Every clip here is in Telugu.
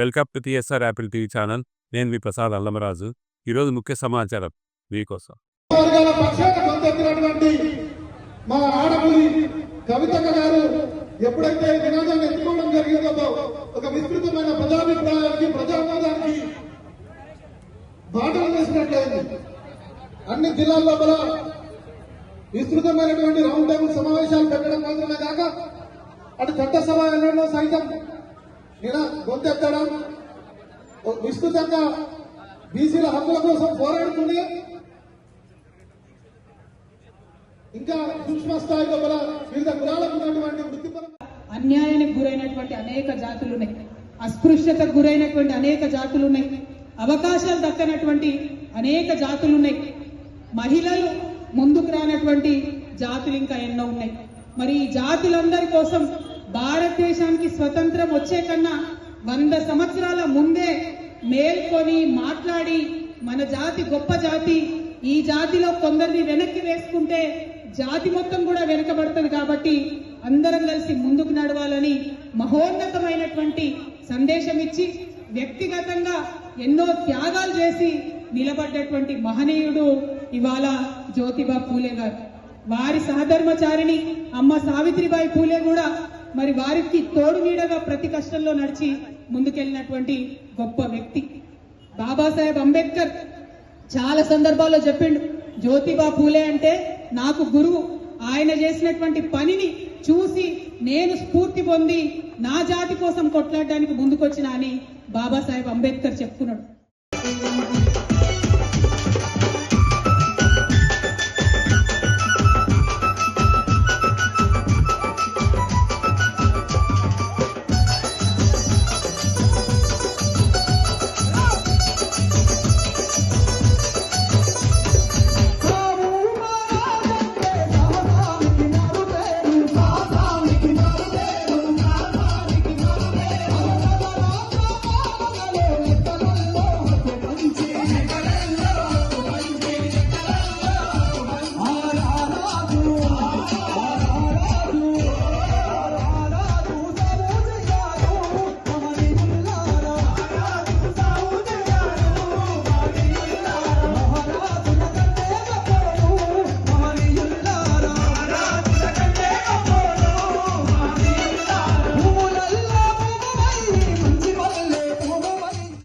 Welcome to TSR Apple TV channel. నేను మీ ప్రసాద్ అల్లమరాజు. ఈరోజు ముఖ్య సమాచారం మీకోసం. వర్గాల పక్షాన కొంతెత్తినటువంటి మా ఆడపులి కవితక్క గారు ఎప్పుడైతే నినాదం ఎత్తుకోవడం జరిగిందో ఒక విస్తృతమైన ప్రజాభిప్రాయానికి ప్రజావాదానికి బాటలు వేసినట్లయింది. అన్ని జిల్లాల్లో కూడా విస్తృతమైనటువంటి రౌండ్ టేబుల్ సమావేశాలు పెట్టడం మాత్రమే కాక అటు చట్టసభ ఎన్నికల్లో సైతం గొంతెత్తడం, విస్తృతంగా బీసీల హక్కుల కోసం పోరాడుతుంది. ఇంకా సూక్ష్మ స్థాయిలో కూడా వివిధ కులాలకు ఉన్నటువంటి వృత్తిపరమైన అన్యాయానికి గురైనటువంటి అనేక జాతులు ఉన్నాయి, అస్పృశ్యతకు గురైనటువంటి అనేక జాతులు ఉన్నాయి, అవకాశాలు దక్కనటువంటి అనేక జాతులు ఉన్నాయి, మహిళలు ముందుకు రానటువంటి జాతులు ఇంకా ఎన్నో ఉన్నాయి. మరి ఈ జాతులందరి కోసం భారతదేశానికి స్వతంత్రం వచ్చే కన్నా 100 సంవత్సరాల ముందే మేల్కొని మాట్లాడి మన జాతి గొప్ప జాతి, ఈ జాతిలో కొందరిని వెనక్కి వేసుకుంటే జాతి మొత్తం కూడా వెనుకబడుతుంది కాబట్టి అందరం కలిసి ముందుకు నడవాలని మహోన్నతమైనటువంటి సందేశం ఇచ్చి వ్యక్తిగతంగా ఎన్నో త్యాగాలు చేసి నిలబడ్డటువంటి మహనీయుడు ఇవాళ జ్యోతిబా పూలే గారు. వారి సహధర్మచారిణి అమ్మ సావిత్రిబాయి పూలే కూడా మరి వారికి తోడు నీడగా ప్రతి కష్టంలో నడిచి ముందుకెళ్ళినటువంటి గొప్ప వ్యక్తి. బాబాసాహెబ్ అంబేద్కర్ చాలా సందర్భాల్లో చెప్పిండు, జ్యోతిబా పూలే అంటే నాకు గురువు, ఆయన చేసినటువంటి పనిని చూసి నేను స్ఫూర్తి పొంది నా జాతి కోసం కొట్లాడడానికి ముందుకొచ్చిన అని బాబాసాహెబ్ అంబేద్కర్ చెప్పుకున్నాడు.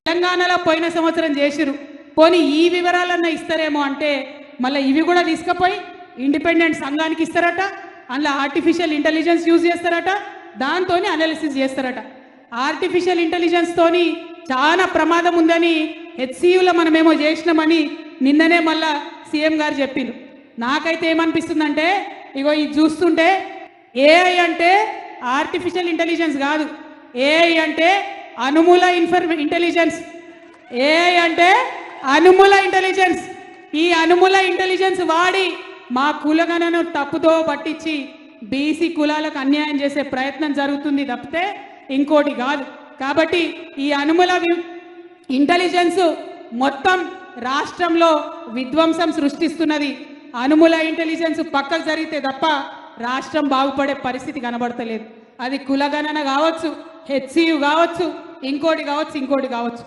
తెలంగాణలో పోయిన సంవత్సరం చేసిరు, పోనీ ఈ వివరాలన్నా ఇస్తారేమో అంటే మళ్ళీ ఇవి కూడా తీసుకుపోయి ఇండిపెండెంట్ సంఘానికి ఇస్తారట, అందులో ఆర్టిఫిషియల్ ఇంటెలిజెన్స్ యూజ్ చేస్తారట, దాంతో అనాలిసిస్ చేస్తారట. ఆర్టిఫిషియల్ ఇంటెలిజెన్స్తోని చాలా ప్రమాదం ఉందని హెచ్సియులో మనమేమో చేసినామని నిన్ననే మళ్ళా సీఎం గారు చెప్పిండ్రు. నాకైతే ఏమనిపిస్తుందంటే, ఇగో ఇది చూస్తుంటే ఏఐ అంటే ఆర్టిఫిషియల్ ఇంటెలిజెన్స్ కాదు, ఏఐ అంటే అనుమూల ఇంటెలిజెన్స్. ఏఐ అంటే అనుమూల ఇంటెలిజెన్స్. ఈ అనుమూల ఇంటెలిజెన్స్ వాడి మా కులగణను తప్పుతో పట్టించి బీసీ కులాలకు అన్యాయం చేసే ప్రయత్నం జరుగుతుంది తప్పితే ఇంకోటి కాదు. కాబట్టి ఈ అనుమూల ఇంటెలిజెన్స్ మొత్తం రాష్ట్రంలో విధ్వంసం సృష్టిస్తున్నది. అనుమూల ఇంటెలిజెన్స్ పక్కకు జరిగితే తప్ప రాష్ట్రం బాగుపడే పరిస్థితి కనబడతలేదు. అది కులగణన కావచ్చు, హెచ్సియు కావచ్చు, ఇంకోటి కావచ్చు.